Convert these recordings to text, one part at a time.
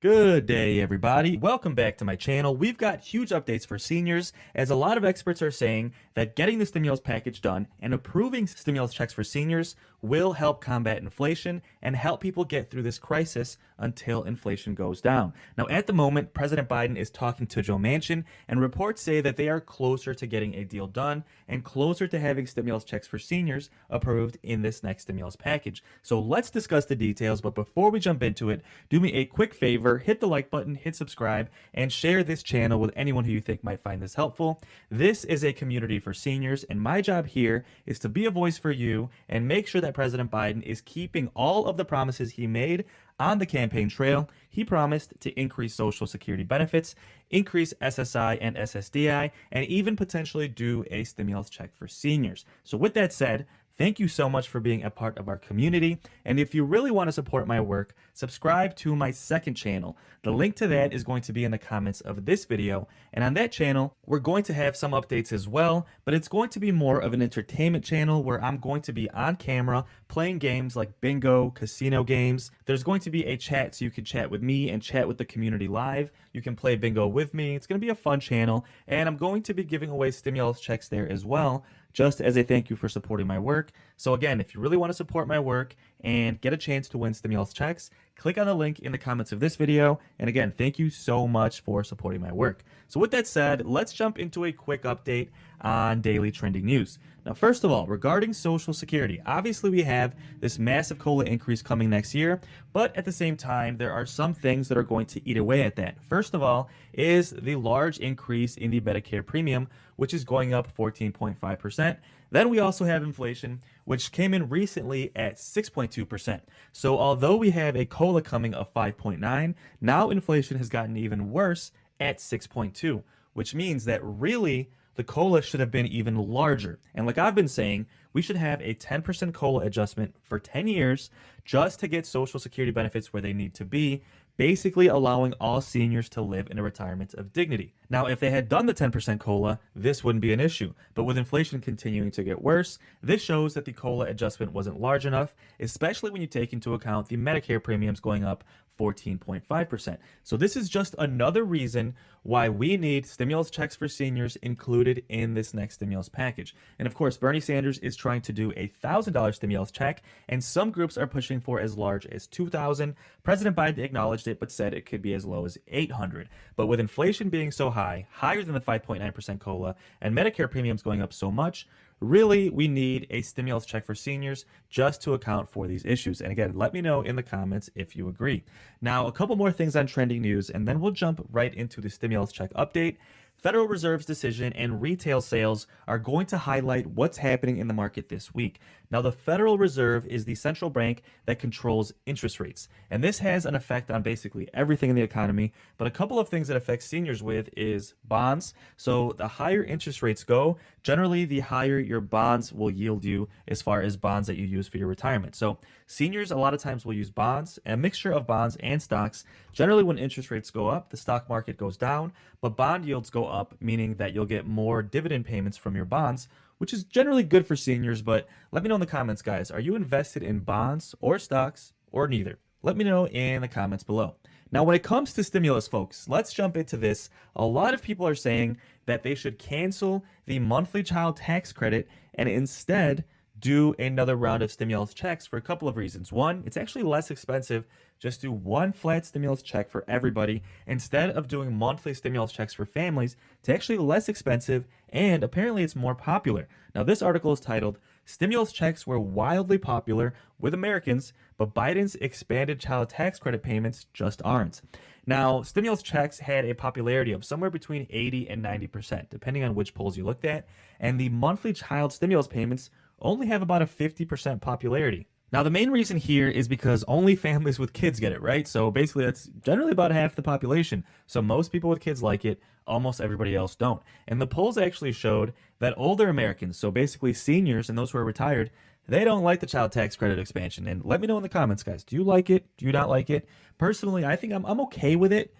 Good day, everybody. Welcome back to my channel. We've got huge updates for seniors, as a lot of experts are saying that getting the stimulus package done and approving stimulus checks for seniors will help combat inflation and help people get through this crisis until inflation goes down. Now, at the moment, President Biden is talking to Joe Manchin, and reports say that they are closer to getting a deal done and closer to having stimulus checks for seniors approved in this next stimulus package. So let's discuss the details, but before we jump into it, do me a quick favor. Hit the like button, hit subscribe, and share this channel with anyone who you think might find this helpful. This is a community for seniors, and my job here is to be a voice for you and make sure that President Biden is keeping all of the promises he made on the campaign trail. He promised to increase Social Security benefits, increase SSI and SSDI, and even potentially do a stimulus check for seniors. So with that said, thank you so much for being a part of our community. And if you really want to support my work, subscribe to my second channel. The link to that is going to be in the comments of this video. And on that channel, we're going to have some updates as well, but it's going to be more of an entertainment channel where I'm going to be on camera playing games like bingo, casino games. There's going to be a chat so you can chat with me and chat with the community live. You can play bingo with me. It's going to be a fun channel, and I'm going to be giving away stimulus checks there as well, just as a thank you for supporting my work. So again, if you really want to support my work and get a chance to win stimulus checks, click on the link in the comments of this video. And again, thank you so much for supporting my work. So with that said, let's jump into a quick update on daily trending news. Now, first of all, regarding Social Security, obviously we have this massive COLA increase coming next year, but at the same time, there are some things that are going to eat away at that. First of all is the large increase in the Medicare premium, which is going up 14.5%. Then we also have inflation, which came in recently at 6.2%. So although we have a COLA coming of 5.9, now inflation has gotten even worse at 6.2, which means that really the COLA should have been even larger. And like I've been saying, we should have a 10% COLA adjustment for 10 years just to get Social Security benefits where they need to be, basically allowing all seniors to live in a retirement of dignity. Now, if they had done the 10% COLA, this wouldn't be an issue. But with inflation continuing to get worse, this shows that the COLA adjustment wasn't large enough, especially when you take into account the Medicare premiums going up 14.5%. So this is just another reason why we need stimulus checks for seniors included in this next stimulus package. And of course, Bernie Sanders is trying to do a $1,000 stimulus check, and some groups are pushing for as large as $2,000. President Biden acknowledged it, but said it could be as low as $800. But with inflation being so high, higher than the 5.9% COLA, and Medicare premiums going up so much, really, we need a stimulus check for seniors just to account for these issues. And again, let me know in the comments if you agree. Now, a couple more things on trending news, and then we'll jump right into the stimulus check update. Federal Reserve's decision and retail sales are going to highlight what's happening in the market this week. Now, the Federal Reserve is the central bank that controls interest rates, and this has an effect on basically everything in the economy. But a couple of things that affect seniors with is bonds. So the higher interest rates go, generally the higher your bonds will yield you as far as bonds that you use for your retirement. So seniors a lot of times will use bonds, a mixture of bonds and stocks. Generally, when interest rates go up, the stock market goes down, but bond yields go up, meaning that you'll get more dividend payments from your bonds, which is generally good for seniors. But let me know in the comments, guys, are you invested in bonds or stocks or neither? Let me know in the comments below. Now, when it comes to stimulus, folks, let's jump into this. A lot of people are saying that they should cancel the monthly child tax credit and instead do another round of stimulus checks for a couple of reasons. One, it's actually less expensive. Just do one flat stimulus check for everybody instead of doing monthly stimulus checks for families. It's actually less expensive, and apparently it's more popular. Now, this article is titled, "Stimulus Checks Were Wildly Popular with Americans, but Biden's expanded child tax credit payments just aren't." Now, stimulus checks had a popularity of somewhere between 80 and 90%, depending on which polls you looked at, and the monthly child stimulus payments only have about a 50% popularity. Now, the main reason here is because only families with kids get it, right? So basically, that's generally about half the population. So most people with kids like it, almost everybody else don't. And the polls actually showed that older Americans, so basically seniors and those who are retired, they don't like the child tax credit expansion. And let me know in the comments, guys. Do you like it? Do you not like it? Personally, I think I'm okay with it.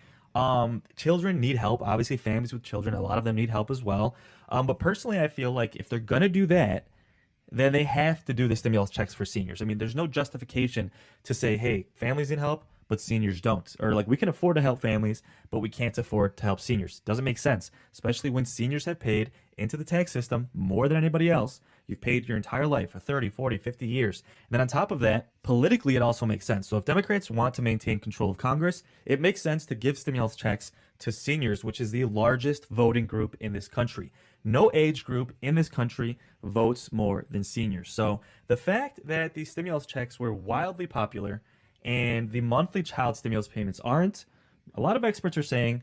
Children need help. Obviously, families with children, a lot of them need help as well. But personally, I feel like if they're going to do that, then they have to do the stimulus checks for seniors. I mean, there's no justification to say, hey, families need help, but seniors don't. Or like we can afford to help families, but we can't afford to help seniors. Doesn't make sense, especially when seniors have paid into the tax system more than anybody else. You've paid your entire life for 30, 40, 50 years. And then on top of that, politically, it also makes sense. So if Democrats want to maintain control of Congress, it makes sense to give stimulus checks to seniors, which is the largest voting group in this country. No age group in this country votes more than seniors. So the fact that these stimulus checks were wildly popular and the monthly child stimulus payments aren't, a lot of experts are saying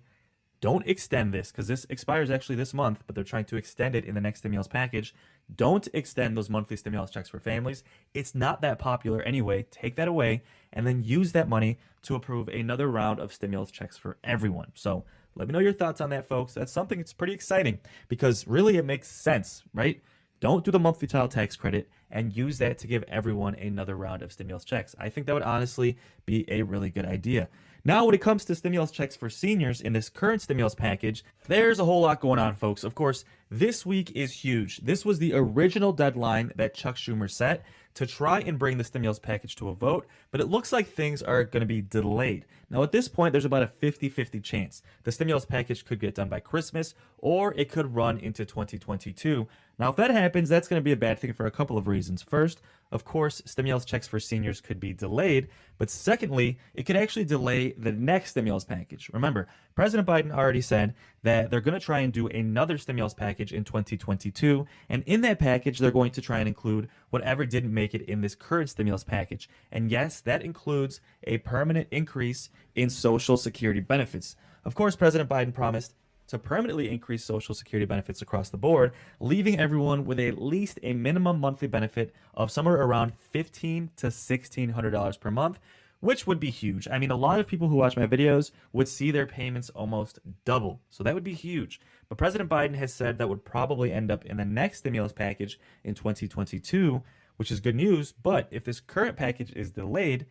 don't extend this because this expires actually this month, but they're trying to extend it in the next stimulus package. Don't extend those monthly stimulus checks for families. It's not that popular anyway. Take that away and then use that money to approve another round of stimulus checks for everyone. So let me know your thoughts on that, folks. That's something that's pretty exciting because really it makes sense, right? Don't do the monthly child tax credit and use that to give everyone another round of stimulus checks. I think that would honestly be a really good idea. Now, when it comes to stimulus checks for seniors in this current stimulus package, there's a whole lot going on, folks. Of course, this week is huge. This was the original deadline that Chuck Schumer set to try and bring the stimulus package to a vote, but it looks like things are going to be delayed. Now, at this point, there's about a 50-50 chance the stimulus package could get done by Christmas, or it could run into 2022. Now, if that happens, that's going to be a bad thing for a couple of reasons. First, of course, stimulus checks for seniors could be delayed, but secondly, it could actually delay the next stimulus package. Remember, President Biden already said that they're going to try and do another stimulus package in 2022, and in that package, they're going to try and include whatever didn't make it in this current stimulus package. And yes, that includes a permanent increase in Social Security benefits. Of course, President Biden promised to permanently increase Social Security benefits across the board, leaving everyone with at least a minimum monthly benefit of somewhere around $1,500 to $1,600 per month, which would be huge. I mean, a lot of people who watch my videos would see their payments almost double, so that would be huge. But President Biden has said that would probably end up in the next stimulus package in 2022, which is good news. But if this current package is delayed,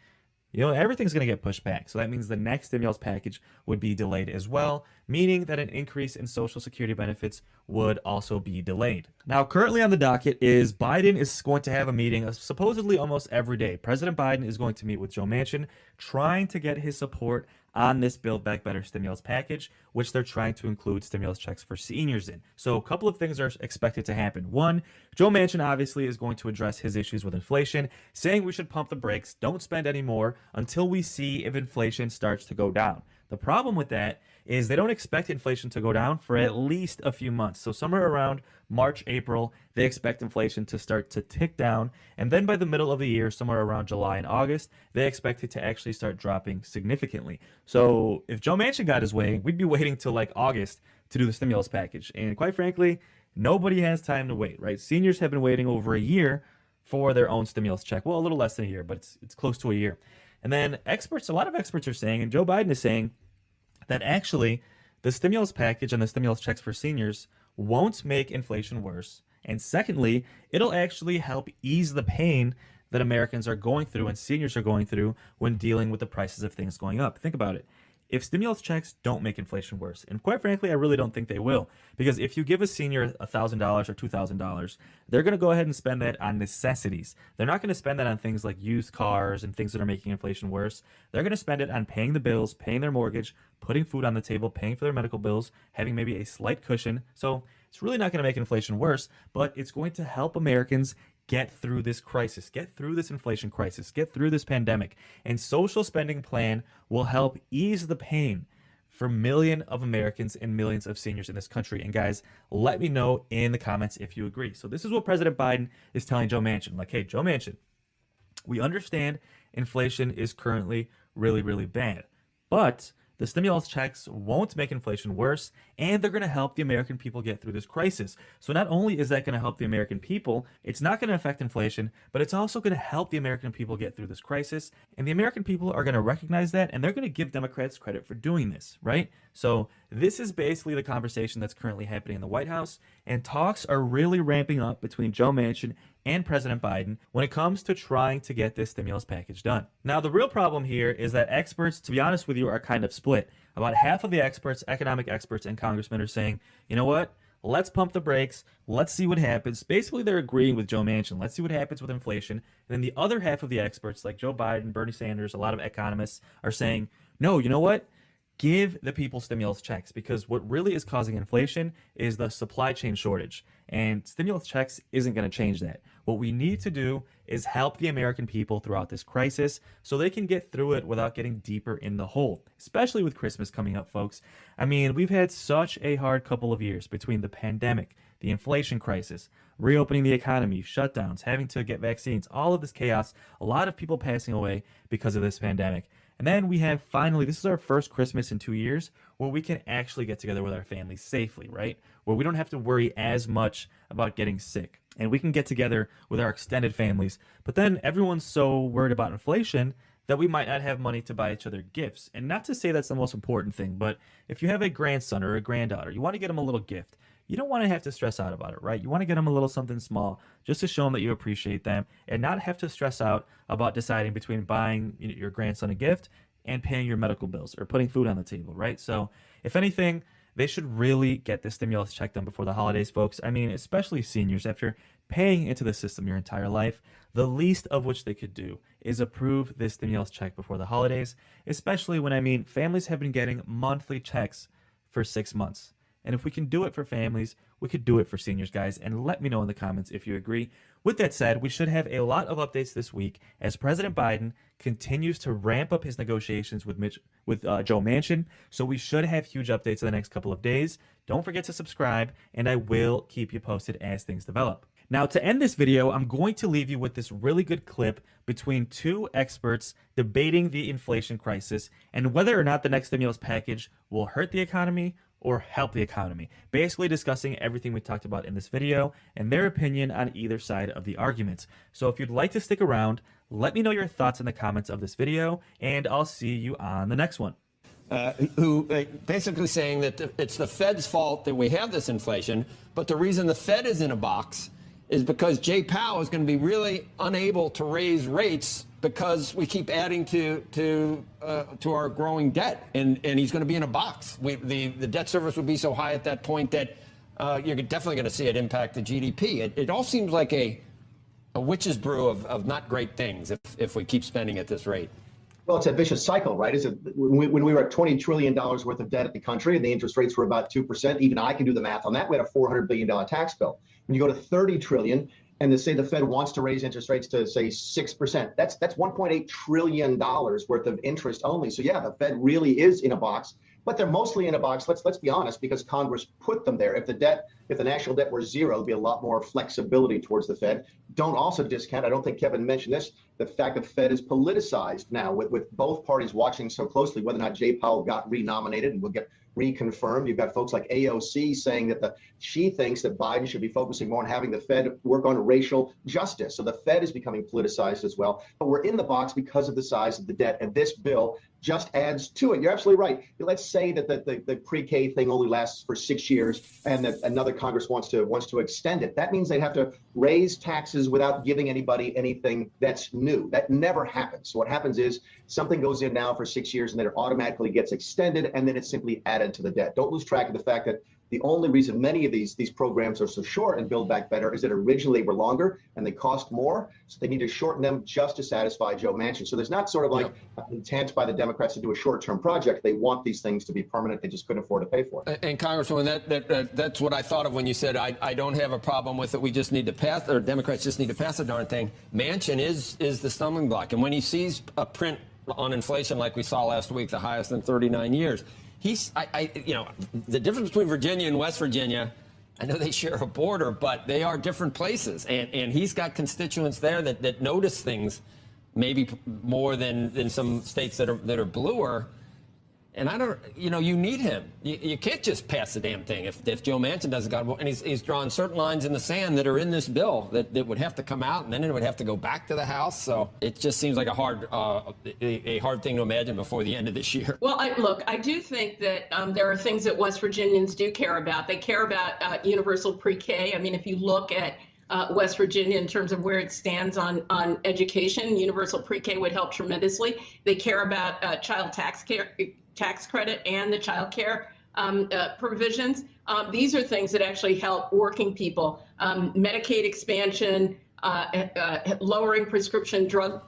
everything's going to get pushed back. So that means the next stimulus package would be delayed as well, meaning that an increase in Social Security benefits would also be delayed. Now, currently on the docket is Biden is going to have a meeting supposedly almost every day. President Biden is going to meet with Joe Manchin, trying to get his support on this Build Back Better stimulus package, which they're trying to include stimulus checks for seniors in. So a couple of things are expected to happen. One, Joe Manchin obviously is going to address his issues with inflation, saying we should pump the brakes, don't spend any more until we see if inflation starts to go down. The problem with that is they don't expect inflation to go down for at least a few months. So somewhere around March, April, they expect inflation to start to tick down. And then by the middle of the year, somewhere around July and August, they expect it to actually start dropping significantly. So if Joe Manchin got his way, we'd be waiting till like August to do the stimulus package. And quite frankly, nobody has time to wait, right? Seniors have been waiting over a year for their own stimulus check. Well, a little less than a year, but it's close to a year. And then a lot of experts are saying, and Joe Biden is saying, that actually the stimulus package and the stimulus checks for seniors won't make inflation worse. And secondly, it'll actually help ease the pain that Americans are going through and seniors are going through when dealing with the prices of things going up. Think about it. If stimulus checks don't make inflation worse, and quite frankly, I really don't think they will, because if you give a senior $1,000 or $2,000, they're going to go ahead and spend that on necessities. They're not going to spend that on things like used cars and things that are making inflation worse. They're going to spend it on paying the bills, paying their mortgage, putting food on the table, paying for their medical bills, having maybe a slight cushion. So it's really not going to make inflation worse, but it's going to help Americans get through this crisis, get through this inflation crisis, get through this pandemic. And social spending plan will help ease the pain for millions of Americans and millions of seniors in this country. And guys, let me know in the comments if you agree. So this is what President Biden is telling Joe Manchin. Like, hey, Joe Manchin, we understand inflation is currently really, really bad, but the stimulus checks won't make inflation worse, and they're going to help the American people get through this crisis. So not only is that going to help the American people, it's not going to affect inflation, but it's also going to help the American people get through this crisis. And the American people are going to recognize that, and they're going to give Democrats credit for doing this, right? So this is basically the conversation that's currently happening in the White House, and talks are really ramping up between Joe Manchin and President Biden when it comes to trying to get this stimulus package done. Now, the real problem here is that experts, to be honest with you, are kind of split. About half of the experts, economic experts and congressmen, are saying, you know what? let's pump the brakes. Let's see what happens. Basically, they're agreeing with Joe Manchin. Let's see what happens with inflation. And then the other half of the experts, like Joe Biden, Bernie Sanders, a lot of economists are saying, no, you know what? Give the people stimulus checks, because what really is causing inflation is the supply chain shortage. And stimulus checks isn't going to change that. What we need to do is help the American people throughout this crisis so they can get through it without getting deeper in the hole, especially with Christmas coming up, folks. I mean, we've had such a hard couple of years between the pandemic, the inflation crisis, reopening the economy, shutdowns, having to get vaccines, all of this chaos, a lot of people passing away because of this pandemic. And then we have finally, this is our first Christmas in 2 years where we can actually get together with our families safely, right? Where we don't have to worry as much about getting sick. And we can get together with our extended families. But then everyone's so worried about inflation that we might not have money to buy each other gifts. And not to say that's the most important thing, but if you have a grandson or a granddaughter, you want to get them a little gift. You don't want to have to stress out about it, right? You want to get them a little something small just to show them that you appreciate them and not have to stress out about deciding between buying your grandson a gift and paying your medical bills or putting food on the table, right? So if anything, they should really get this stimulus check done before the holidays, folks. I mean, especially seniors, after paying into the system your entire life, the least of which they could do is approve this stimulus check before the holidays, especially when, I mean, families have been getting monthly checks for 6 months. And if we can do it for families, we could do it for seniors, guys. And let me know in the comments if you agree. With that said, we should have a lot of updates this week as President Biden continues to ramp up his negotiations with Joe Manchin. So we should have huge updates in the next couple of days. Don't forget to subscribe, and I will keep you posted as things develop. Now, to end this video, I'm going to leave you with this really good clip between two experts debating the inflation crisis and whether or not the next stimulus package will hurt the economy or help the economy, basically discussing everything we talked about in this video and their opinion on either side of the arguments. So if you'd like to stick around, let me know your thoughts in the comments of this video, and I'll see you on the next one. Who basically saying that it's the Fed's fault that we have this inflation, but the reason the Fed is in a box is because Jay Powell is going to be really unable to raise rates because we keep adding to our growing debt, and he's going to be in a box. The debt service would be so high at that point that you're definitely going to see it impact the GDP. It all seems like a witch's brew of not great things if we keep spending at this rate. Well, it's a vicious cycle, right? When we were at $20 trillion worth of debt at the country and the interest rates were about 2%, even I can do the math on that. We had a $400 billion tax bill. When you go to 30 trillion and they say the Fed wants to raise interest rates to say 6%, that's $1.8 trillion worth of interest only. So yeah, the Fed really is in a box, but they're mostly in a box. Let's be honest, because Congress put them there. If the national debt were zero, there'd be a lot more flexibility towards the Fed. Don't also discount, I don't think Kevin mentioned this, the fact that the Fed is politicized now with both parties watching so closely whether or not Jay Powell got renominated and will get reconfirmed. You've got folks like AOC saying that she thinks that Biden should be focusing more on having the Fed work on racial justice. So the Fed is becoming politicized as well. But we're in the box because of the size of the debt, and this bill just adds to it. You're absolutely right. Let's say that the pre-K thing only lasts for 6 years and that another Congress wants to extend it. That means they'd have to raise taxes without giving anybody anything that's new. That never happens. So what happens is something goes in now for 6 years and then it automatically gets extended and then it's simply added to the debt. Don't lose track of the fact that the only reason many of these programs are so short and Build Back Better is that originally they were longer and they cost more. So they need to shorten them just to satisfy Joe Manchin. So there's not sort of like intent by the Democrats to do a short-term project. They want these things to be permanent. They just couldn't afford to pay for it. And Congresswoman, that's what I thought of when you said I don't have a problem with it. We just need to pass, or Democrats just need to pass the darn thing. Manchin is the stumbling block. And when he sees a print on inflation like we saw last week, the highest in 39 years, the difference between Virginia and West Virginia, I know they share a border, but they are different places. And he's got constituents there that notice things maybe more than some states that are bluer. And I don't, you need him. You can't just pass the damn thing if Joe Manchin doesn't got it. And he's drawn certain lines in the sand that are in this bill that would have to come out, and then it would have to go back to the House. So it just seems like a hard thing to imagine before the end of this year. Well, I do think that there are things that West Virginians do care about. They care about universal pre-K. I mean, if you look at West Virginia in terms of where it stands on education, universal pre-K would help tremendously. They care about child tax credit and the child care provisions. These are things that actually help working people. Medicaid expansion, lowering prescription drug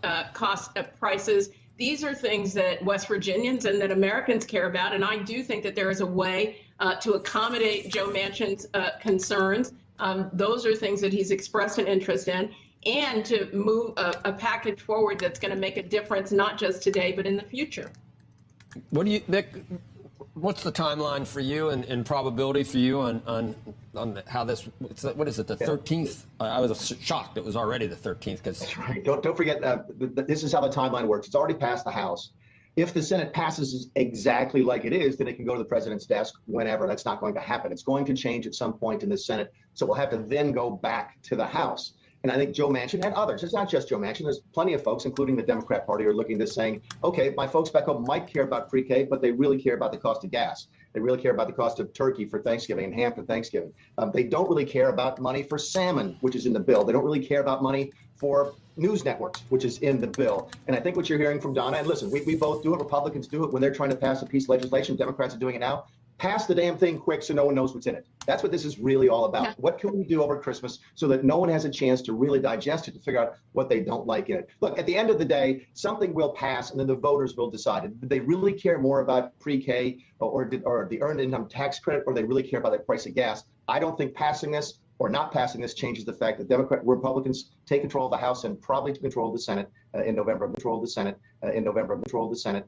prices. These are things that West Virginians and that Americans care about. And I do think that there is a way to accommodate Joe Manchin's concerns. Those are things that he's expressed an interest in, and to move a package forward that's going to make a difference, not just today, but in the future. What do you, Nick? What's the timeline for you and probability for you on how this? What is it? The 13th? I was shocked it was already the 13th because. That's right. Don't forget. This is how the timeline works. It's already passed the House. If the Senate passes exactly like it is, then it can go to the president's desk whenever. That's not going to happen. It's going to change at some point in the Senate. So we'll have to then go back to the House. And I think Joe Manchin and others, it's not just Joe Manchin, there's plenty of folks, including the Democrat Party, who are looking at this saying, okay, my folks back home might care about pre-K, but they really care about the cost of gas. They really care about the cost of turkey for Thanksgiving and ham for Thanksgiving. They don't really care about money for salmon, which is in the bill. They don't really care about money for news networks, which is in the bill. And I think what you're hearing from Donna, and listen, we both do it, Republicans do it when they're trying to pass a piece of legislation, Democrats are doing it now. Pass the damn thing quick so no one knows what's in it. That's what this is really all about. Yeah. What can we do over Christmas so that no one has a chance to really digest it, to figure out what they don't like in it? Look, at the end of the day, something will pass and then the voters will decide. Do they really care more about pre-K or the earned income tax credit, or they really care about the price of gas? I don't think passing this or not passing this changes the fact that Republicans take control of the House and probably control the Senate in November. Control the Senate in November. Control the Senate.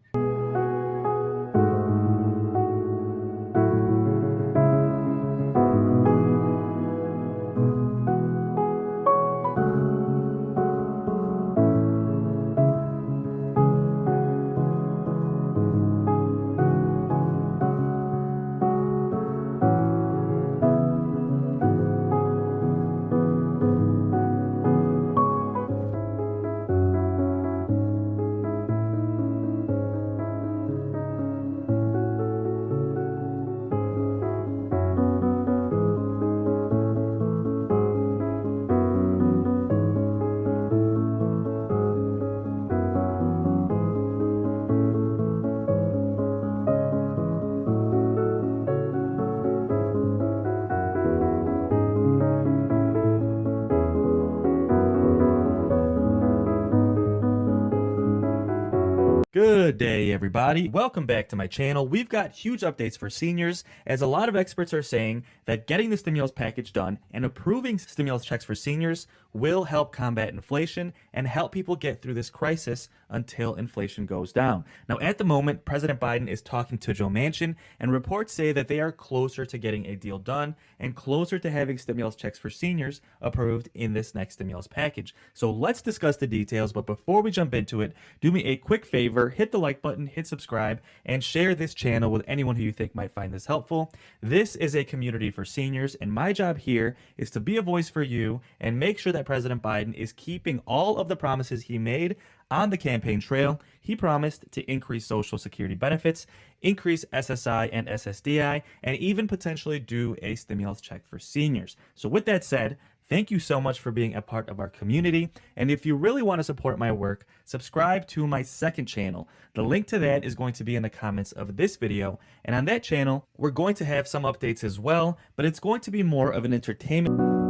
Good day, everybody. Welcome back to my channel. We've got huge updates for seniors, as a lot of experts are saying that getting the stimulus package done and approving stimulus checks for seniors will help combat inflation and help people get through this crisis until inflation goes down. Now, at the moment, President Biden is talking to Joe Manchin, and reports say that they are closer to getting a deal done and closer to having stimulus checks for seniors approved in this next stimulus package. So let's discuss the details, but before we jump into it, do me a quick favor, hit the like button, hit subscribe, and share this channel with anyone who you think might find this helpful. This is a community for seniors, and my job here is to be a voice for you and make sure that President Biden is keeping all of the promises he made on the campaign trail. He promised to increase Social Security benefits, increase SSI and SSDI, and even potentially do a stimulus check for seniors. So with that said, thank you so much for being a part of our community. And if you really want to support my work, subscribe to my second channel. The link to that is going to be in the comments of this video. And on that channel, we're going to have some updates as well, but it's going to be more of an entertainment.